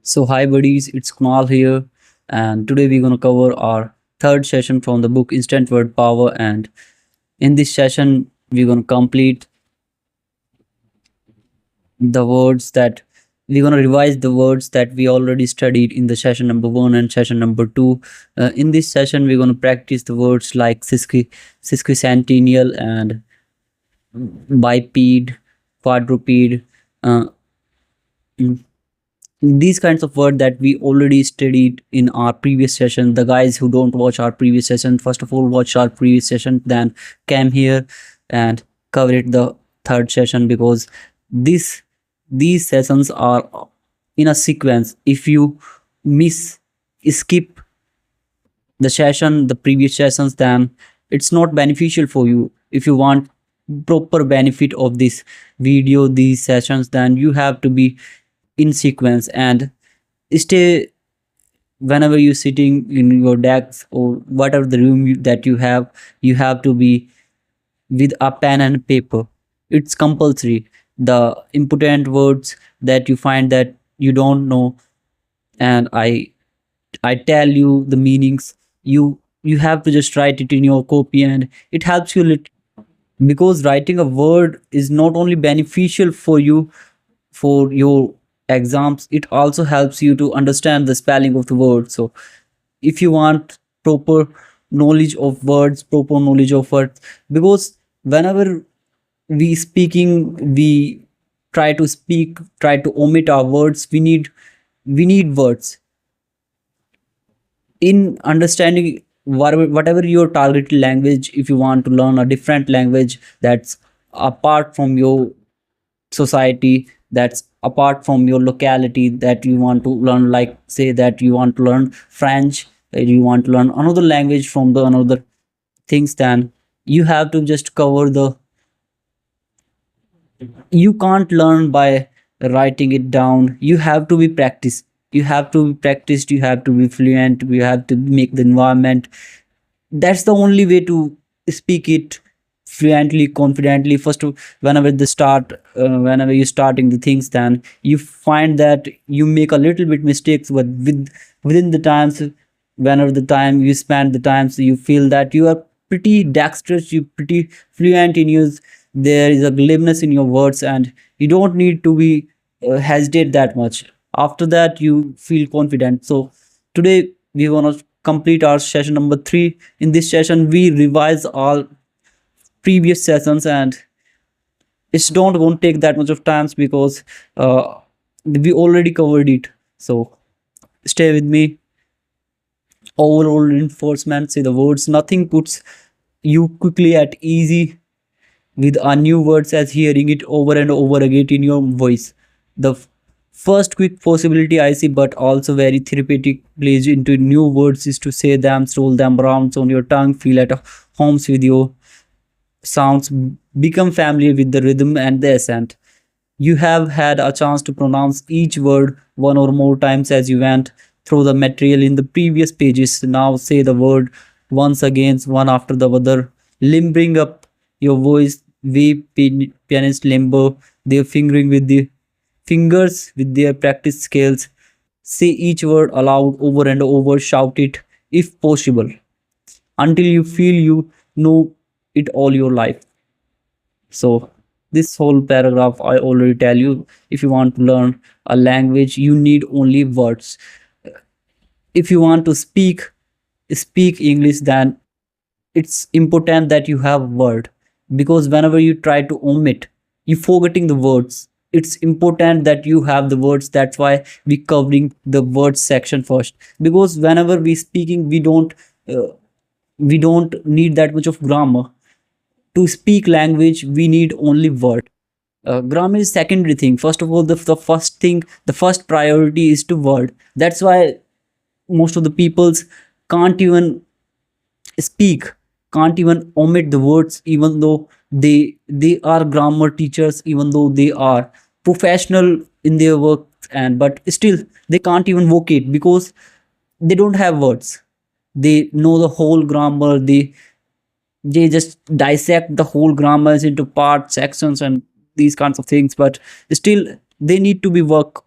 So, hi buddies, it's Kunal here, and today we're going to cover our third session from the book Instant Word Power. And in this session, we're going to complete the words that we're going to revise the words that we already studied in the session number one and session number two. In this session, we're going to practice the words like sesquicentennial and biped, quadruped. Uh, these kinds of words that we already studied in our previous session. The guys who don't watch our previous session, first of all watch our previous session, then came here and cover it the third session, because these sessions are in a sequence. If you skip the previous sessions, then it's not beneficial for you. If you want proper benefit of this video, these sessions, then you have to be in sequence and stay. Whenever you're sitting in your desk or whatever the room that you have to be with a pen and paper. It's compulsory. The important words that you find that you don't know, and I tell you the meanings, you have to just write it in your copy, and it helps you because writing a word is not only beneficial for you for your exams, it also helps you to understand the spelling of the word. So if you want proper knowledge of words, because whenever we try to omit our words. We need words in understanding whatever your targeted language. If you want to learn a different language that's apart from your society, that's apart from your locality, that you want to learn, like say that you want to learn French, you want to learn another language from the another things, then you have to just cover the you can't learn by writing it down. You have to be practiced, you have to be fluent, you have to make the environment. That's the only way to speak it fluently, confidently. Whenever you're starting the things, then you find that you make a little bit mistakes, but within the times, whenever the time you spend the time, so you feel that you are pretty dexterous, you pretty fluent in use. There is a glibness in your words, and you don't need to be hesitate that much. After that, you feel confident. So today we want to complete our session number 3. In this session, we revise all previous sessions, and it's don't won't take that much of times, because we already covered it. So stay with me. Overall reinforcement, say the words. Nothing puts you quickly at easy with a new words as hearing it over and over again in your voice. The first quick possibility I see, but also very therapeutic, plays into new words, is to say them, roll them around on your tongue, feel at homes with your sounds, become familiar with the rhythm and the accent. You have had a chance to pronounce each word one or more times as you went through the material in the previous pages. Now say the word once again, one after the other, limbering up your voice. Pianists limber their fingers with their practice scales. Say each word aloud over and over, shout it if possible, until you feel you know it all your life. So this whole paragraph, I already tell you, if you want to learn a language, you need only words. If you want to speak English, then it's important that you have word, because whenever you try to omit, you forgetting the words. It's important that you have the words. That's why we covering the words section first, because whenever we speaking, we don't need that much of grammar. To speak language, we need only word. Grammar is secondary thing. First of all, the first thing, the first priority is to word. That's why most of the peoples can't even speak, can't even omit the words, even though they are grammar teachers, even though they are professional in their work, and but still they can't even vocate, because they don't have words. They know the whole grammar, they just dissect the whole grammars into parts, sections, and these kinds of things, but still they need to be work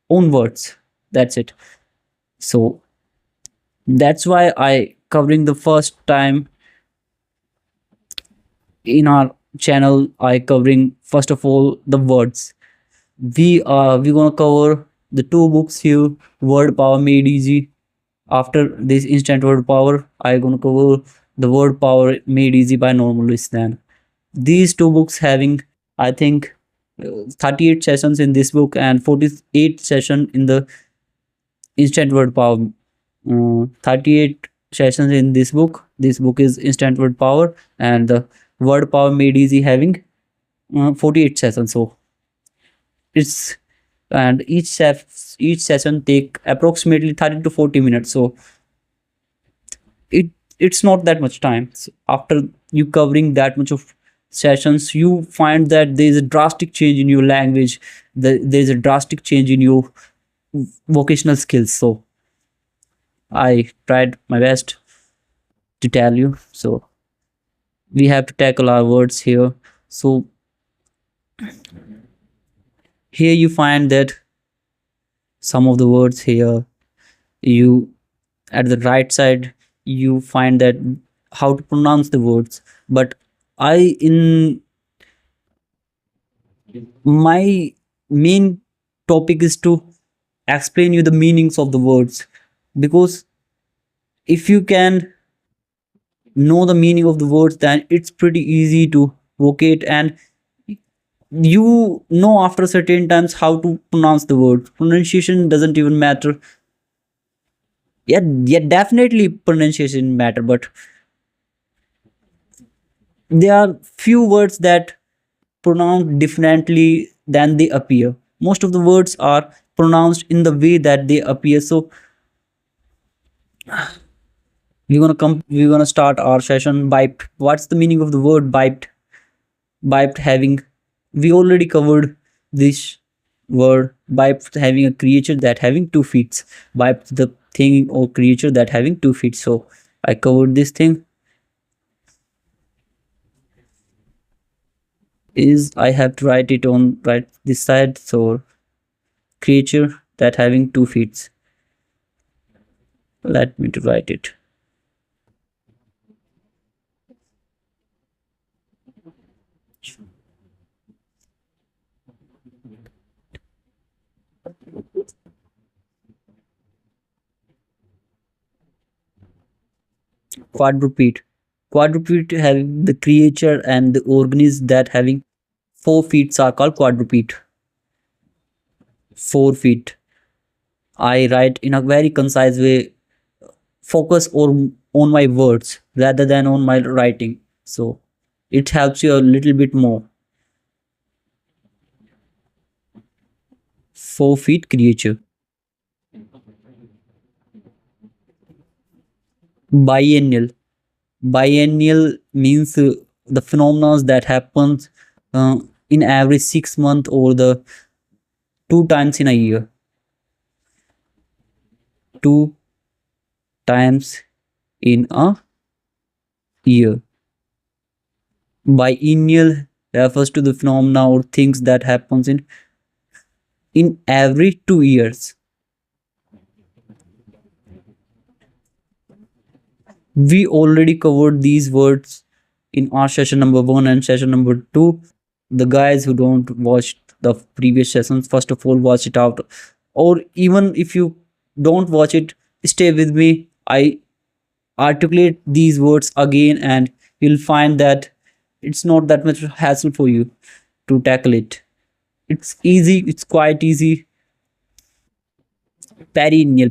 on words. That's it. So that's why I covering the first time in our channel. I covering first of all the words. We gonna cover the two books here. Word Power Made Easy. After this instant word power, I gonna cover the Word Power Made Easy by Normal Listener. These two books having, I think, 38 sessions in this book and 48 session in the instant word power. 38 sessions in this book. This book is instant word power, and the Word Power Made Easy having 48 sessions. So it's, and each session take approximately 30 to 40 minutes. So it's not that much time. So after you covering that much of sessions, you find that there is a drastic change in your language. There is a drastic change in your vocational skills. So I tried my best to tell you. So we have to tackle our words here. So here you find that some of the words here, you at the right side you find that how to pronounce the words. But I in my main topic is to explain you the meanings of the words, because if you can know the meaning of the words, then it's pretty easy to vocate, and you know after certain times how to pronounce the word. Pronunciation doesn't even matter. Yeah, definitely pronunciation matter, but there are few words that pronounce differently than they appear. Most of the words are pronounced in the way that they appear. So we're gonna start our session. Biped. What's the meaning of the word biped? Biped having, we already covered this word. Biped having a creature that having 2 feet. Biped the thing or creature that having 2 feet. So I covered this thing. Is I have to write it on right this side. So creature that having 2 feet. Let me to write it. Quadruped. Quadruped having the creature and the organism that having 4 feet are called quadruped. 4 feet. I write in a very concise way. Focus on my words rather than on my writing. So it helps you a little bit more. 4 feet creature. Biennial. Biennial means the phenomena that happens in every 6 months or the 2 times in a year. 2 times in a year. Biennial refers to the phenomena or things that happens in every 2 years. We already covered these words in our session number 1 and session number 2. The guys who don't watch the previous sessions, first of all watch it out, or even if you don't watch it, stay with me. I articulate these words again and you'll find that it's not that much hassle for you to tackle it. It's easy, it's quite easy. Perennial.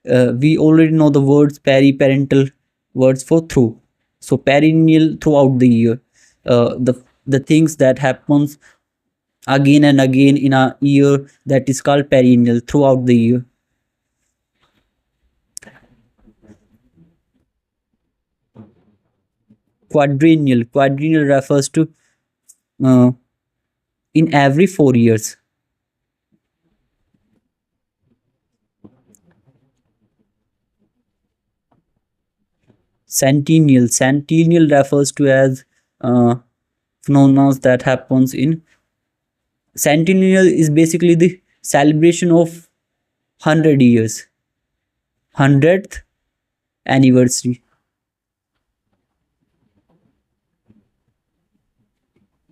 We already know the words parental words for through. So perennial, throughout the year. The things that happens again and again in a year, that is called perennial, throughout the year. Quadrennial. Quadrennial refers to uh, in every 4 years. Centennial. Centennial refers to as phenomena that happens in, centennial is basically the celebration of 100 years. 100th anniversary.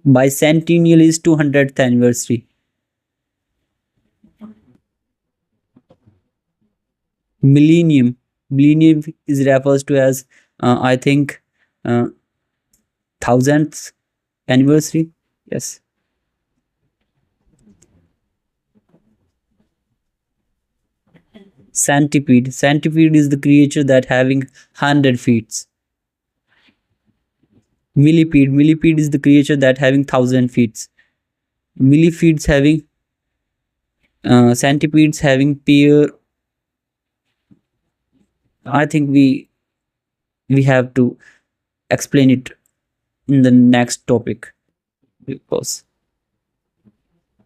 Bicentennial is 200th anniversary. Millennium. Millennium is refers to as I think uh, thousandth anniversary. Yes. Centipede. Centipede is the creature that having 100 feet. Millipede. Millipede is the creature that having 1,000 feet. Millipedes having centipedes having pair. I think we have to explain it in the next topic because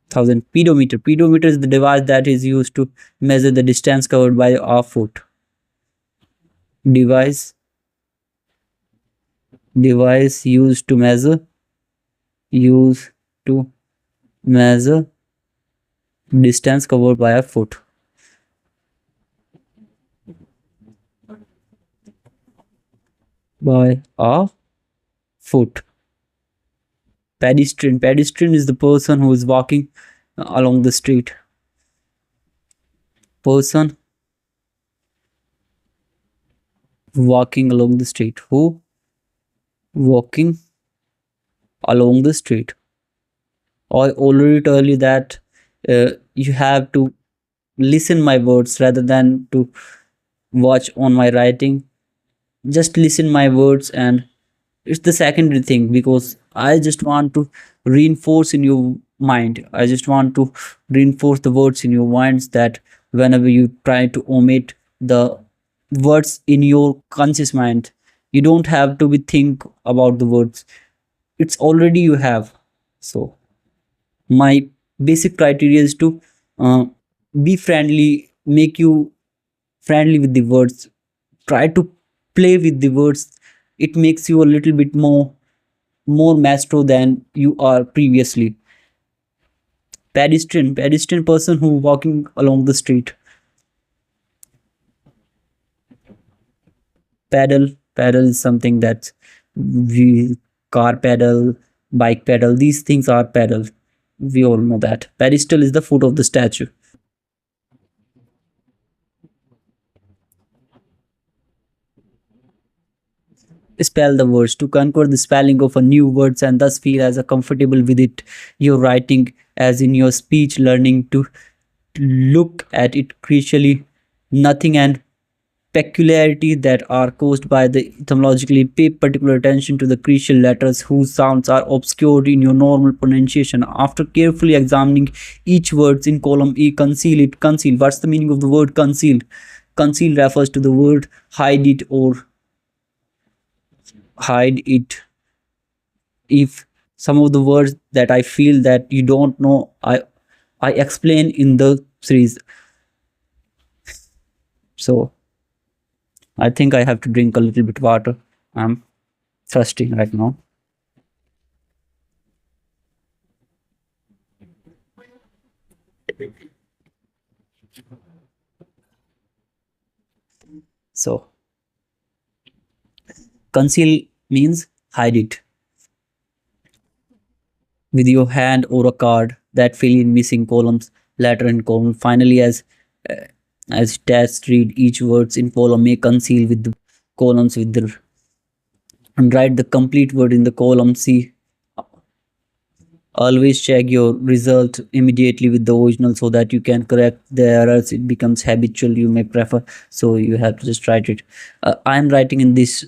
thousand pedometer. Pedometer is the device that is used to measure the distance covered by our foot. Device device used to measure distance covered by a foot. By a foot. Pedestrian. Pedestrian is the person who is walking along the street. Person walking along the street. Who walking along the street. I already told you that you have to listen my words rather than to watch on my writing. Just listen my words, and it's the secondary thing because I just want to reinforce in your mind. I just want to reinforce the words in your minds that whenever you try to omit the words in your conscious mind, you don't have to be think about the words. It's already you have. So my basic criteria is to uh, be friendly, make you friendly with the words, try to play with the words. It makes you a little bit more maestro than you are previously. Pedestrian person who walking along the street. Pedal is something that we car pedal, bike pedal, these things are pedal. We all know that. Pedestal is the foot of the statue. Spell the words. To conquer the spelling of a new words and thus feel as a comfortable with it, your writing as in your speech, learning to look at it crucially, nothing and peculiarity that are caused by the etymologically. Pay particular attention to the crucial letters whose sounds are obscured in your normal pronunciation. After carefully examining each words in column E, conceal it. Conceal. What's the meaning of the word conceal? Conceal refers to the word hide it or hide it. If some of the words that I feel that you don't know, I explain in the series. So I think I have to drink a little bit water. I'm thirsty right now. So conceal means hide it with your hand or a card that fill in missing columns, letter and column. Finally, uh, as test read each words in column, may conceal with the columns with the and write the complete word in the column C. Always check your result immediately with the original so that you can correct the errors. It becomes habitual. You may prefer, so you have to just write it. I am writing in this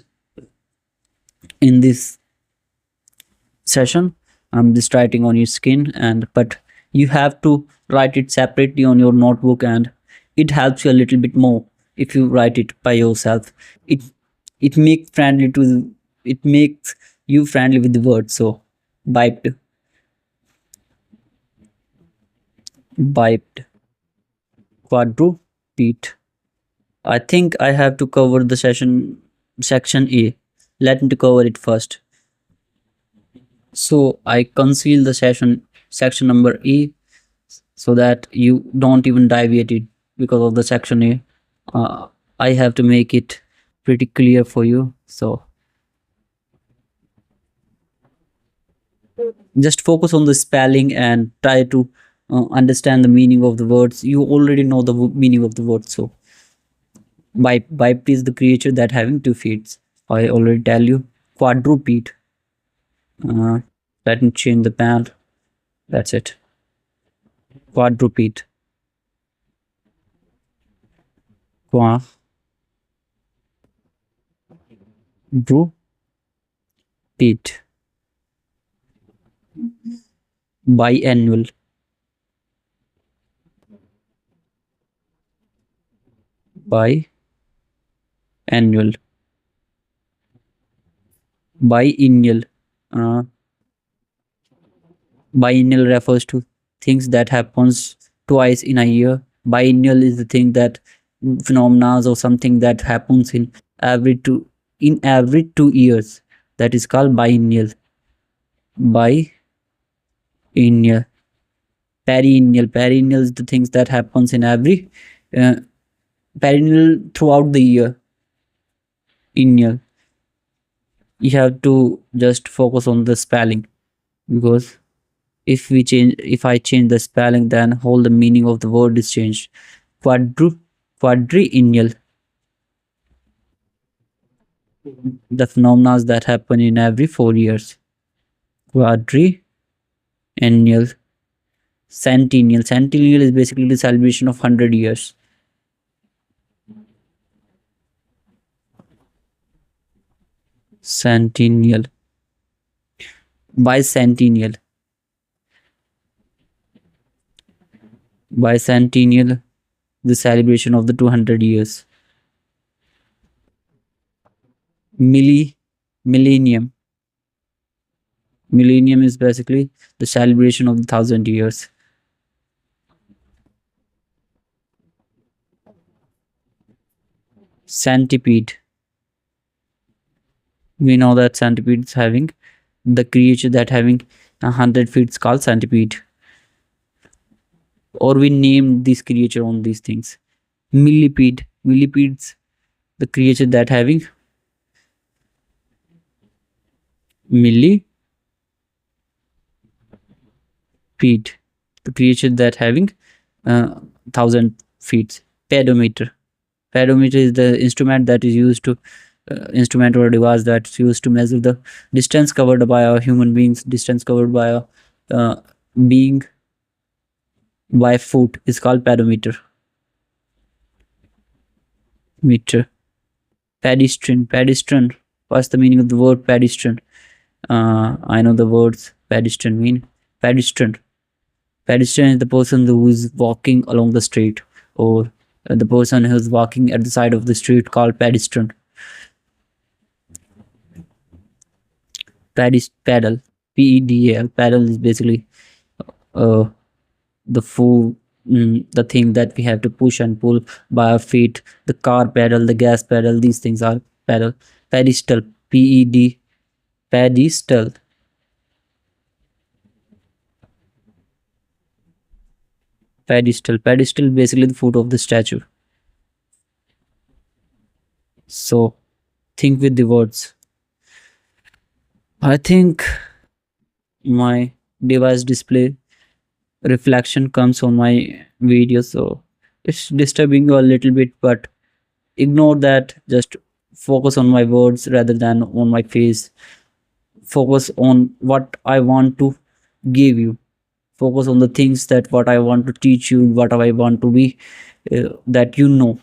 session. I'm just writing on your skin, and but you have to write it separately on your notebook, and it helps you a little bit more if you write it by yourself. It makes friendly to it makes you friendly with the words. So biped, biped, quadruped. I think I have to cover the section A. Let me to cover it first. So I conceal the section number A so that you don't even deviate it because of the section A. I have to make it pretty clear for you. So just focus on the spelling and try to understand the meaning of the words. You already know the meaning of the words. So biped is the creature that having 2 feet. I already tell you. Quadruped. Uh, Let me change the pant. That's it. Quadruped. Quadruped. Biannual. Biannual. Biennial. Uh, Biennial refers to things that happens twice in a year. Biennial is the thing that phenomena or something that happens in every 2 years. That is called biennial. Biennial. Perennial. Perennial is the things that happens in every uh, perennial throughout the year. Ennial. You have to just focus on the spelling, because if I change the spelling, then whole the meaning of the word is changed. Quadriennial. The phenomena that happen in every 4 years. Quadriennial. Centennial. Centennial is basically the celebration of 100 years. Centennial. Bicentennial. Bicentennial, the celebration of the 200 years. Millennium. Millennium is basically the celebration of the 1,000 years. Centipede. We know that centipede is having the creature that having 100 feet is called centipede. Or we name this creature on these things. Millipede. Millipedes, the creature that having millipede, the creature that having 1,000 feet. Pedometer. Pedometer is the instrument that is used to instrument or device that's used to measure the distance covered by a human being's distance covered by a being by foot is called pedometer. Meter. Pedestrian. Pedestrian. What's the meaning of the word pedestrian? I know the words pedestrian mean. Pedestrian. Pedestrian is the person who is walking along the street, or the person who is walking at the side of the street called pedestrian. Pedal. Pedal. Pedal is basically uh, the thing that we have to push and pull by our feet. The car pedal, the gas pedal, these things are pedal. Pedestal. Ped. Pedestal. Pedestal. Pedestal is basically the foot of the statue. So think with the words. I think my device display reflection comes on my video, so it's disturbing you a little bit, but ignore that. Just focus on my words rather than on my face. Focus on what I want to give you. Focus on the things that what I want to teach you, what I want to be, that you know.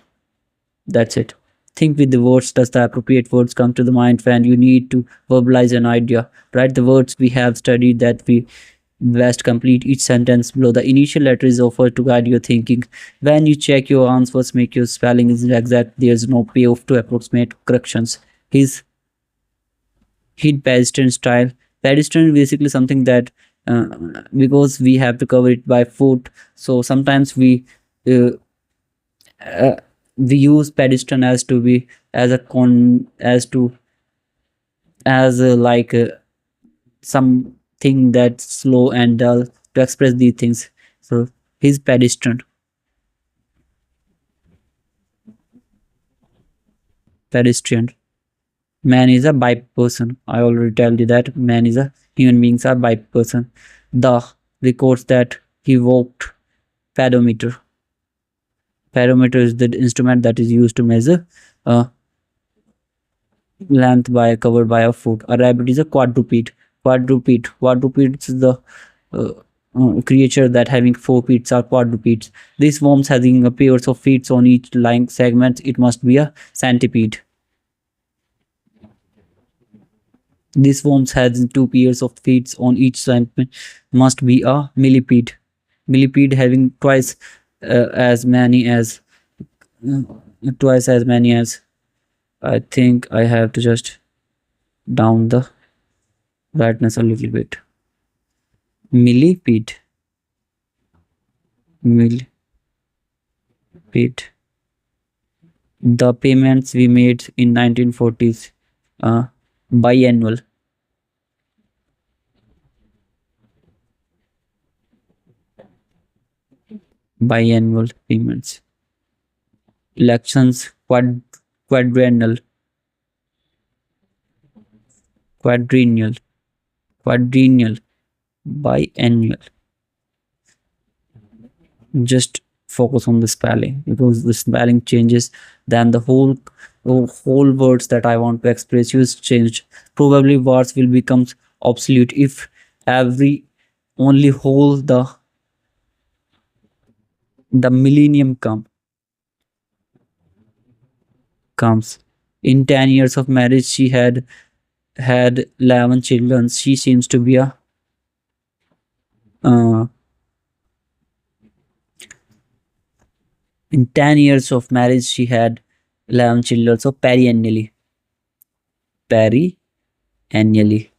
That's it. Think with the words. Does the appropriate words come to the mind when you need to verbalize an idea? Write the words we have studied that we best complete each sentence below. The initial letter is offered to guide your thinking. When you check your answers, make your spelling is exact. There's no payoff to approximate corrections. His pedestrian style. Pedestrian is basically something that because we have to cover it by foot, so sometimes uh, uh, we use pedestrian as to be as a con as to as like something that's slow and dull to express these things. So he's pedestrian. pedestrian. Man is a bike person. I already told you that man is a human beings are bike person. The records that he walked. Pedometer. Pedometer is the instrument that is used to measure uh, length by covered by a foot. A rabbit is a quadruped. Quadruped is the uh, creature that having 4 feet are quadrupeds. These worms having a pairs of feet on each lying segment. It must be a centipede. This worms has 2 pairs of feet on each segment. Must be a millipede. Millipede having as many as uh, twice as many as. I think I have to just down the brightness a little bit. Millipede. Millipede. The payments we made in 1940s. Biannual. Biannual payments. Elections quadrennial. Quadrennial. Quadrennial. Biannual. Just focus on the spelling because the spelling changes, then the whole words that I want to express you is changed. Probably words will become obsolete if every only whole the millennium comes. In 10 years of marriage she had 11 children. She seems to be a uh, in 10 years of marriage she had 11 children. So perennially. Perennially.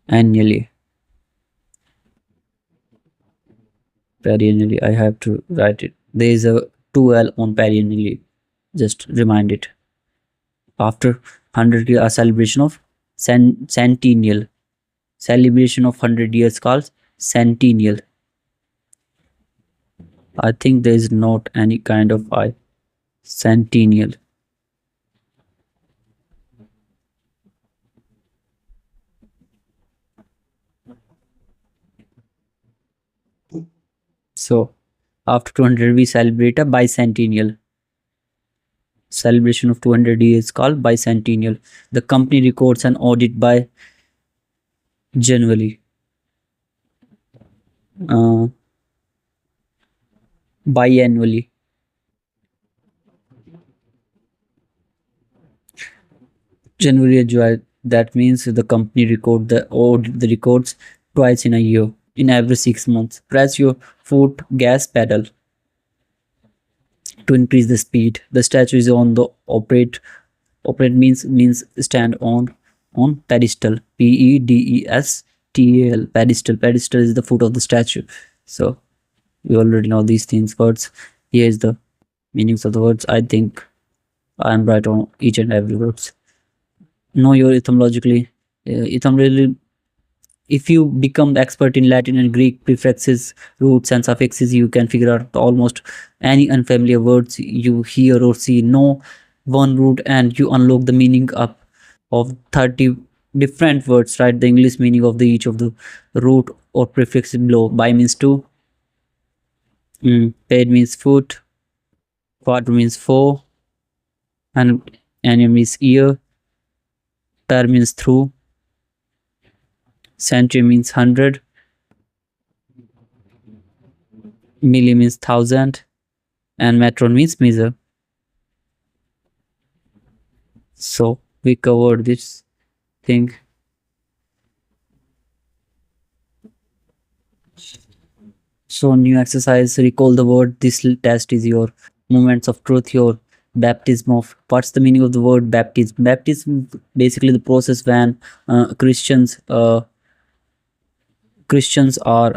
Annually. Perennially. I have to write it. There is a 2L on perennially. Just remind it. After 100 years, a celebration of centennial. Celebration of 100 years called centennial. I think there is not any kind of I. Centennial. So after 200 we celebrate a bicentennial. Celebration of 200 years called bicentennial. The company records an audit by January. Biannually. January and July. That means the company record the audit the records twice in a year, in every 6 months. Press your foot gas pedal to increase the speed. The statue is on the operate. Operate means stand on pedestal. Pedestal. Pedestal is the foot of the statue. So you already know these things. Words. Here is the meanings of the words. I think I am right on each and every words. Know your etymologically. Etymologically, if you become the expert in Latin and Greek prefixes, roots, and suffixes, you can figure out almost any unfamiliar words you hear or see. Know one root and you unlock the meaning up of 30 different words. Write the English meaning of each of the root or prefix below. By means two. Paid means foot. Quadru means 4. And annual means year. Per means through. Century means 100. Milli means 1000. And metron means measure. So we covered this thing. So new exercise, recall the word. This test is your moments of truth, your baptism of. What's the meaning of the word baptism? Baptism basically the process when Christians are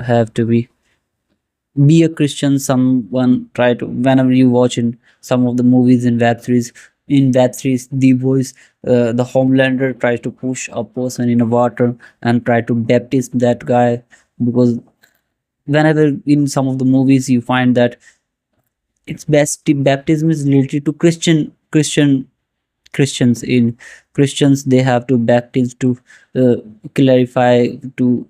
have to be a Christian. Someone try to, whenever you watch in some of the movies in web series, the boys, the Homelander tries to push a person in a water and try to baptize that guy, because whenever in some of the movies you find that Its best baptism is related to Christians. In Christians, they have to baptize to uh, clarify, to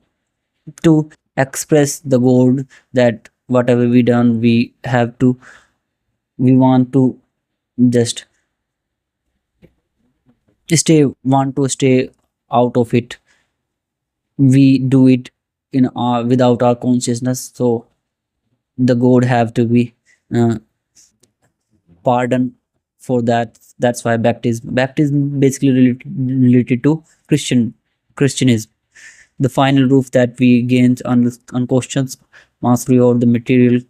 express the God that whatever we done, we want to just stay out of it. We do it in our without our consciousness, so the God have to be uh, pardoned for that. That's why baptism basically related to Christianism. The final proof that we gained on questions mastery or the material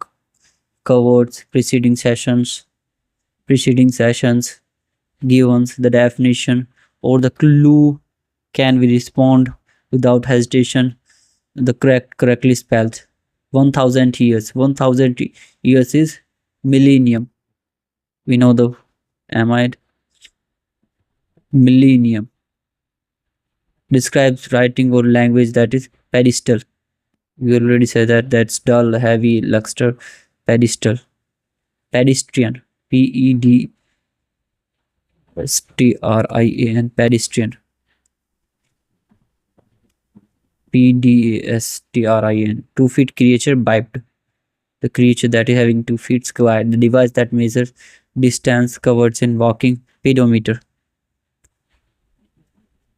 covered preceding sessions given the definition or the clue. Can we respond without hesitation? The correctly spelled 1000 years. 1000 years is millennium. We know the amide. Millennium describes writing or language that is pedestal. We already said that that's dull, heavy, luster, pedestal. Pedestrian. Pedestrian. Pedestrian. Pedestrian. 2 feet creature biped. The creature that is having 2 feet square. The device that measures distance covered in walking. Pedometer.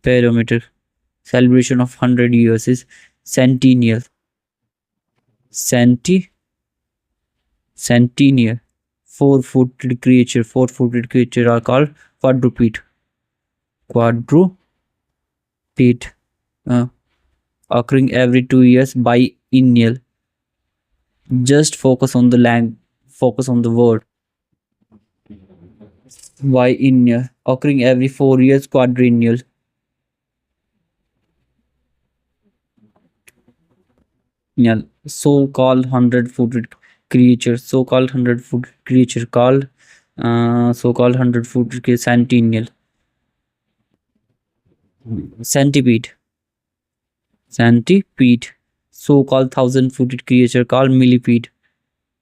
Pedometer. Celebration of 100 years is centennial. Centennial. 4-footed creature. 4-footed creature are called quadruped. Quadruped. Occurring every 2 years. Biennial. Just focus on the word. Biennial. Occurring every 4 years. Quadrennial. Yeah, so-called 100-footed creature. So-called 100-footed creature called so-called 100-footed centennial. Centipede. Centipede. So-called 1,000-footed creature called millipede.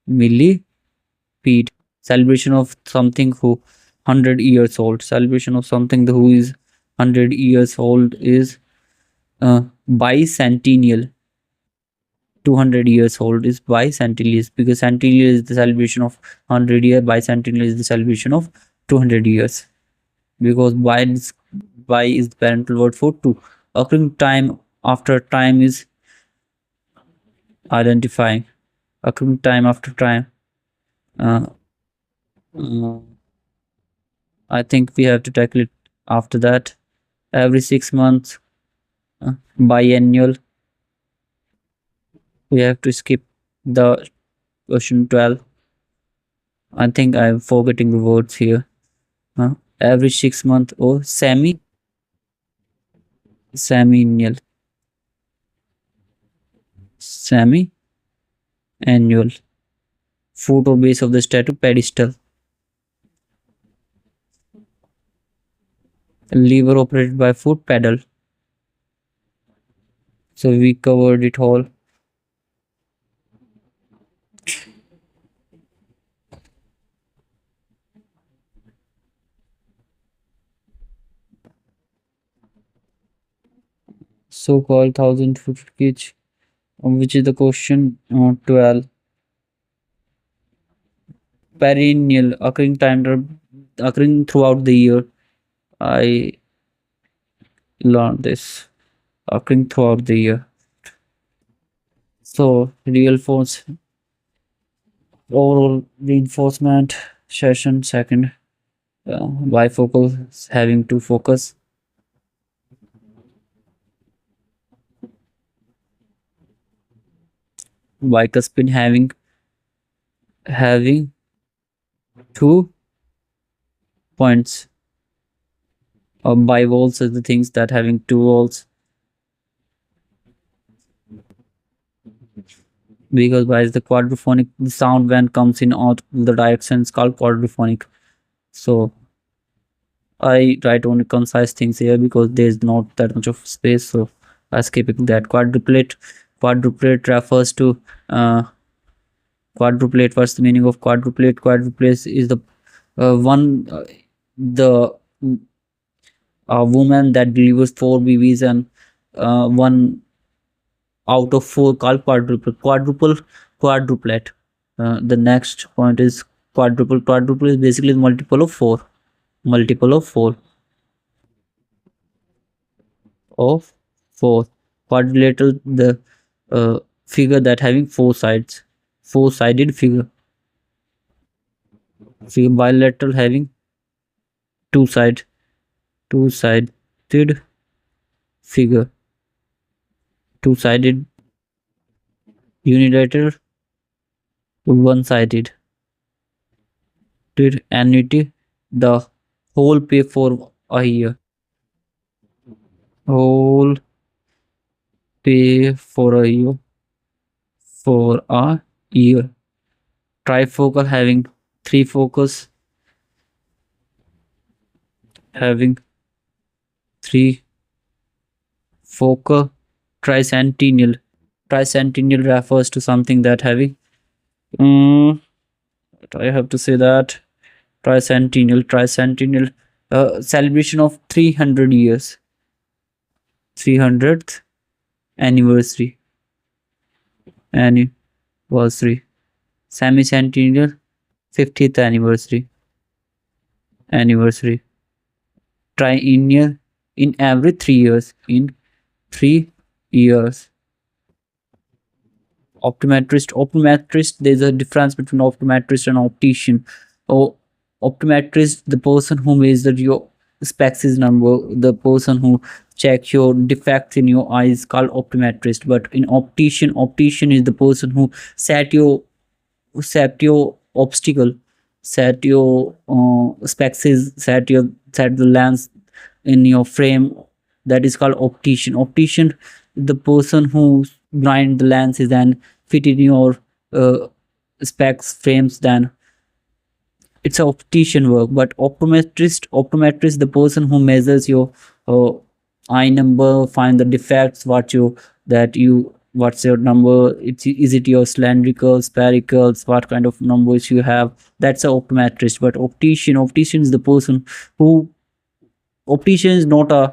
Millipede. Celebration of something who 100 years old. Celebration of something who is 100 years old is bicentennial. 200 years old is bicentennial, because centennial is the celebration of 100 years, bicentennial is the celebration of 200 years, because bi is the parental word for two. Occurring time after time is identifying. Occurring time after time. Uh, uh, I think we have to tackle it after that. Every 6 months. Biennial. We have to skip the question 12. I think I'm forgetting the words here. Every 6 months or semi-annual. Semi-annual. Foot or base of the statue, pedestal. Lever operated by foot, pedal. So we covered it all. So-called 1,000-foot cage, which is the question 12. Perennial, occurring throughout the year. I learned this. Occurring throughout the year. So real force, overall reinforcement session second. Bifocal having to focus. Bicuspid having 2 points. Bivalves are the things that having 2 volts, because by the quadraphonic, the sound when comes in all the directions called quadraphonic. So I write only concise things here because there's not that much of space, so I skipping that. Quadruplet refers to Quadruplate. What's the meaning of quadruplate? Quadruplate is the one the woman that delivers four babies and one out of four called quadruple. Quadruplet. The next point is quadruple. Quadruple is basically the multiple of four. Multiple of four. Quadrilateral, the figure that having four sides. Four-sided figure. Figure bilateral having two side. Two-sided figure. Two-sided unilateral. One-sided. Annuity, the whole pay for a year. Whole pay for a year. For a year. Trifocal having three focus. Having three focal. Tricentennial. Tricentennial refers to something that having I have to say that tricentennial celebration of 300 years, 300th anniversary, semi-centennial, 50th anniversary, triennial, in every 3 years, in 3 years. Optometrist, there's a difference between optometrist and optician. Optometrist, the person who measures your specs number, the person who checks your defects in your eyes, called optometrist. But in optician is the person who set your obstacle, set your specs, set the lens in your frame. That is called optician, the person who grind the lenses and fit in your specs frames, then it's a optician work. But optometrist, the person who measures your eye number, find the defects, what's your number, is it your cylindrical, sphericals, what kind of numbers you have, that's a optometrist. But optician is the person who, optician is not a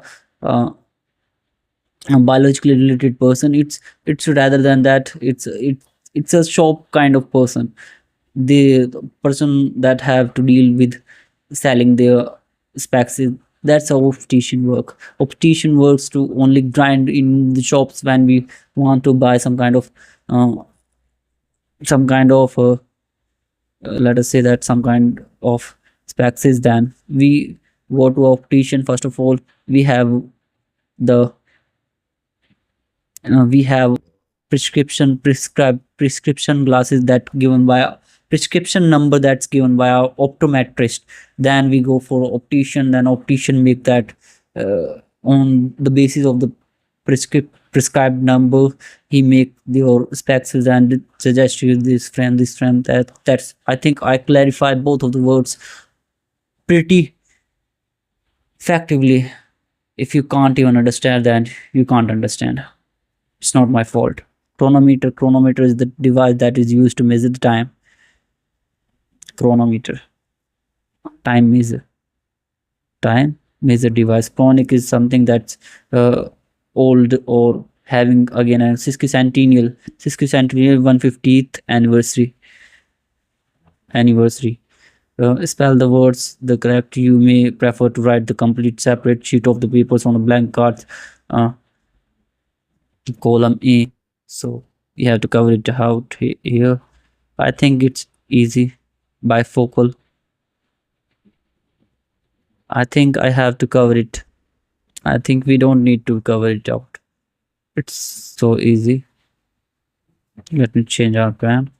biologically related person. It's rather than that, it's a shop kind of person, the person that have to deal with selling their specs. That's how optician works to only grind in the shops when we want to buy some kind of let us say that some kind of specs. Then we go to optician. First of all, we have prescription glasses that given by a prescription number that's given by our optometrist. Then we go for optician. Then optician make that on the basis of the prescribed number, he make your specs and suggest you this frame. That's I think I clarified both of the words pretty effectively. If you can't even understand, then you can't understand. It's not my fault. Chronometer is the device that is used to measure the time. Chronometer, time measure device. Chronic is something that's old or having again a sesquicentennial 150th anniversary. Spell the words the correct. You may prefer to write the complete separate sheet of the papers on a blank card, column A. So you have to cover it out here. I think it's easy. Bifocal, I think I have to cover it. I think we don't need to cover it out. It's so easy. Let me change our plan.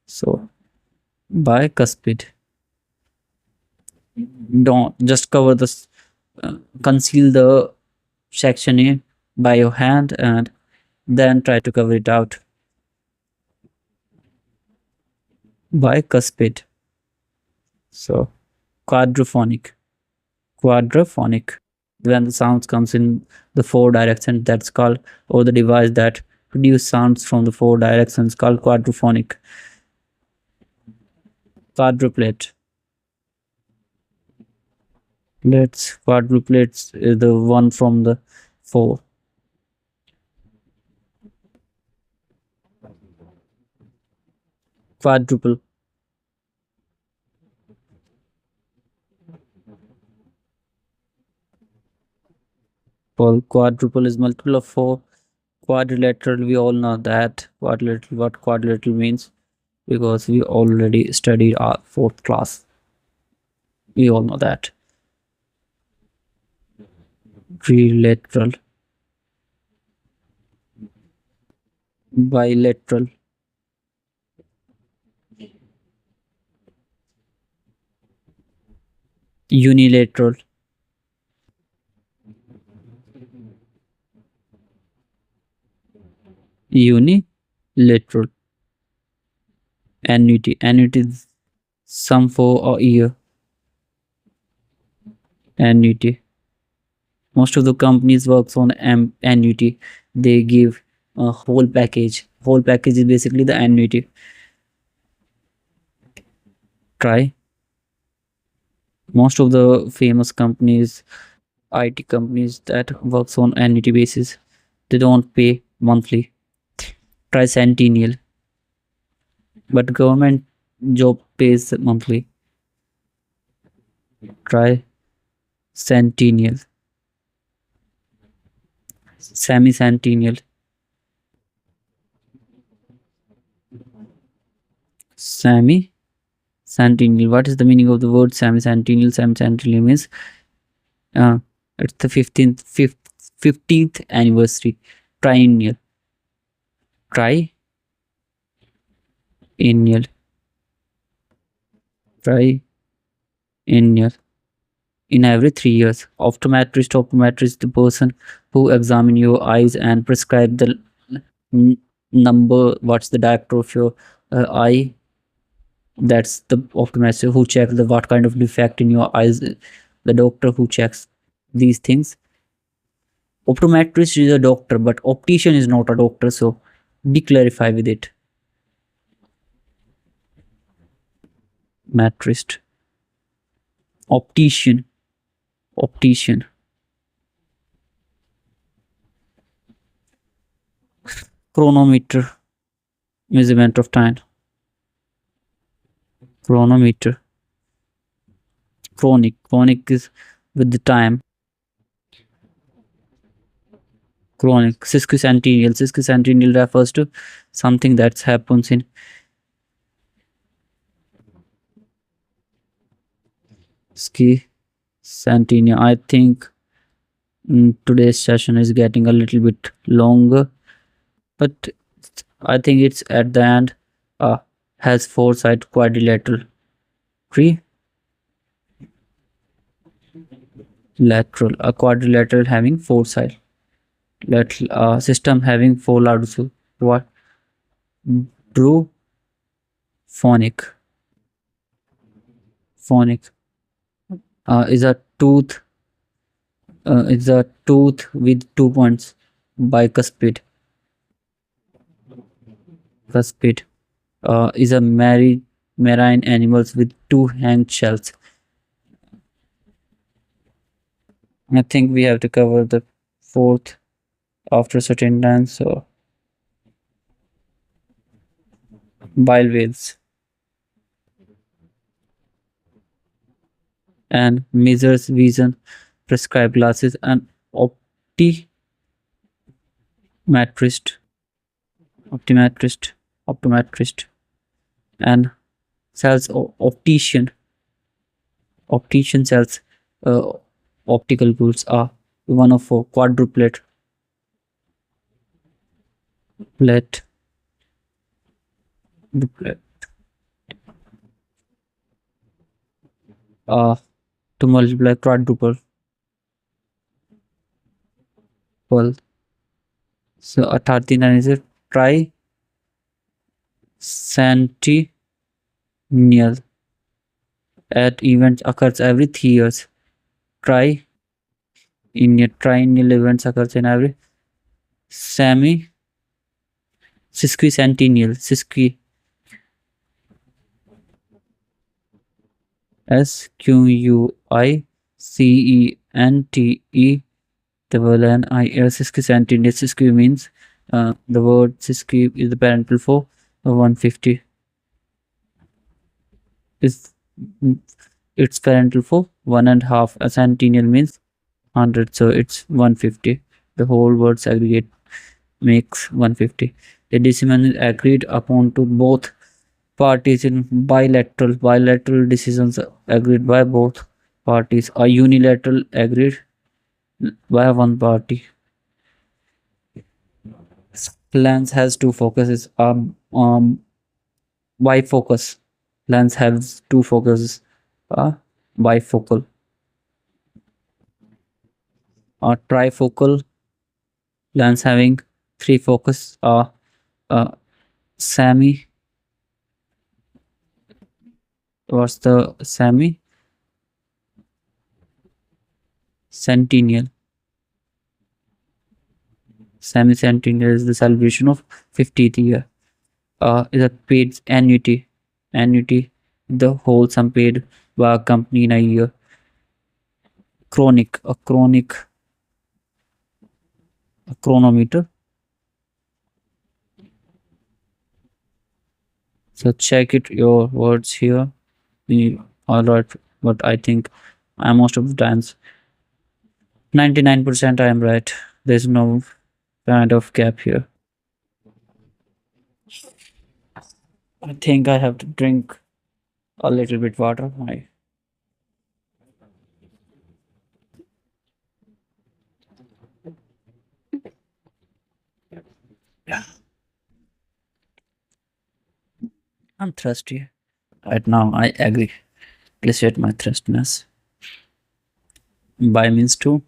So bicuspid, don't just cover this, conceal the section A by your hand and then try to cover it out. Bicuspid. So quadraphonic, when the sounds comes in the four directions, that's called, or the device that produce sounds from the four directions, called quadraphonic. Quadruplet. Let's quadruplets is the one from the four. Quadruple. Well, quadruple is multiple of four. Quadrilateral, we all know that. Quadrilateral, what quadrilateral means, because we already studied our fourth class. We all know that. Trilateral, bilateral, unilateral, unilateral, annuity. Annuity is sum for a year. Annuity. Most of the companies works on annuity. They give a whole package. Whole package is basically the annuity. Try. Most of the famous companies, IT companies that works on annuity basis, they don't pay monthly. Try Centennial. But government job pays monthly. Try Centennial. Semi-centennial. Semi-centennial. What is the meaning of the word semi-centennial? Semi-centennial means it's the 15th anniversary. Triennial. Triennial. Triennial. In every 3 years. Optometrist is the person who examine your eyes and prescribe the number. What's the diopter of your eye? That's the optometrist who checks the what kind of defect in your eyes. The doctor who checks these things. Optometrist is a doctor, but optician is not a doctor, so be clarify with it. Metrist. Optician. Chronometer, measurement of time. Chronometer. Chronic is with the time. Chronic. Sesquicentennial refers to something that happens in centennial. I think today's session is getting a little bit longer, but I think it's at the end has four-side quadrilateral. Lateral, a quadrilateral having four side. Lateral system having four louds. What? True. Phonic is a tooth. Is a tooth with 2 points. Bicuspid. Is a marine animals with 2 hanged shells. I think we have to cover the fourth after a certain time. So bivalves and measures vision, prescribe glasses, and optometrist and sells optician sells optical goods are one of four. Quadruplet duplet to multiply quadruple. Well, so a 39 is a tricentennial. At events occurs every 3 years. Triennial events occurs in every sesquicentennial. SQUICENTE double NIL. Sesquicentennial. Sesqui means the word sesqui is the parental for 150. Is it's parental for one and half. A centennial means 100, so it's 150. The whole words aggregate makes 150. The decision is agreed upon to both parties in bilateral decisions agreed by both parties, or unilateral agreed by one party. Lens has two focuses. Bifocus. Lens has two focuses. Bifocal. Trifocal. Lens having three focus. Semi. What's the semi? Centennial. Semi-centennial is the celebration of 50th year. Is a paid annuity. Annuity, the whole sum paid by a company in a year. Chronic, a chronometer. So check it your words here. All right, but I think most of the times 99% I am right. There's no kind of gap here. I think I have to drink a little bit water. I'm thirsty. Right now, I agree. Appreciate my thirstiness. By means two.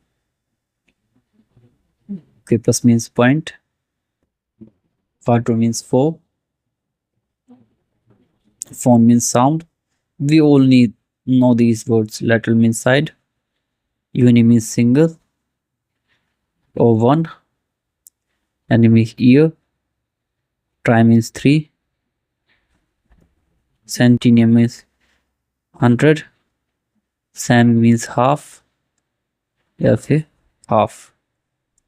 K plus means point. 2 means 4. Phone means sound. We all need know these words. Lateral means side. Uni means single or one. Enemy ear. Tri means 3. Centennial means 100. Sam means half. Okay, half.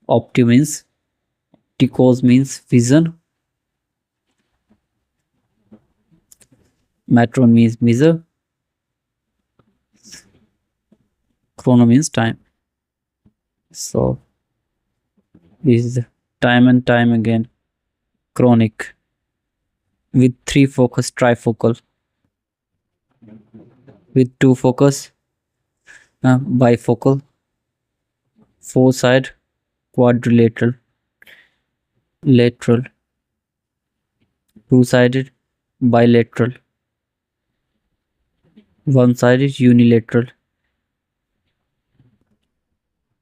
Opti means Ticos means vision. Metron means measure. Chrono means time. So this is time and time again. Chronic with 3 focus, trifocal. With 2 focus, bifocal. 4 side, quadrilateral. Lateral. 2 sided, bilateral. 1 sided, unilateral.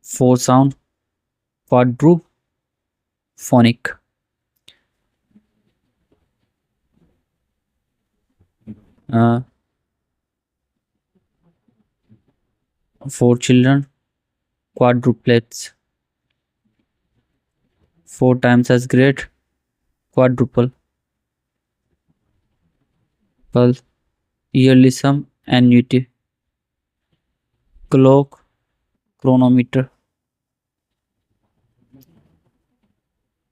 4 sound, quadrophonic. Uh, 4 children, quadruplets. 4 times as great, quadruple. Well, yearly sum, annuity. Clock, chronometer.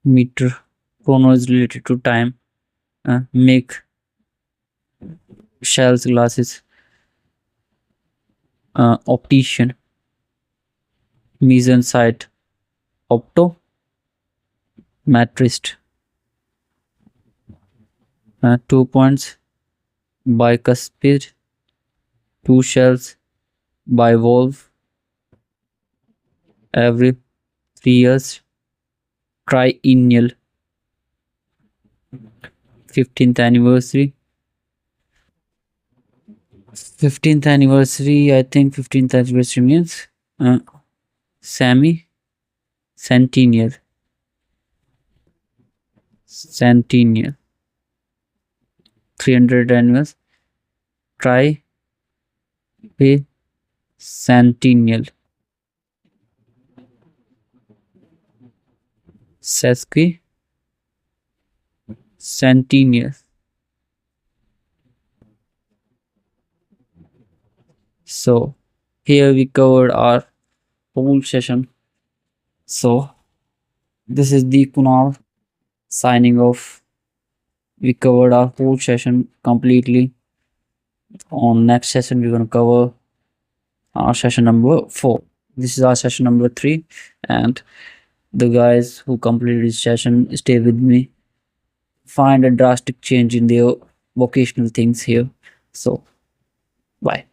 Meter, chrono is related to time. Make shells, glasses. Optician. Meson sight, opto. Matrist. 2 points, bicuspid. 2 shells, bivalve. Every 3 years, triennial. 15th anniversary. 15th anniversary, I think 15th anniversary means centennial. Centennial. 300 anniversary, centennial. Centennial. So here we covered our whole session. So this is the Kunal signing off. We covered our whole session completely. On next session, we're gonna cover our session number 4. This is our session number 3, and the guys who completed this session stay with me, find a drastic change in their vocational things here. So bye.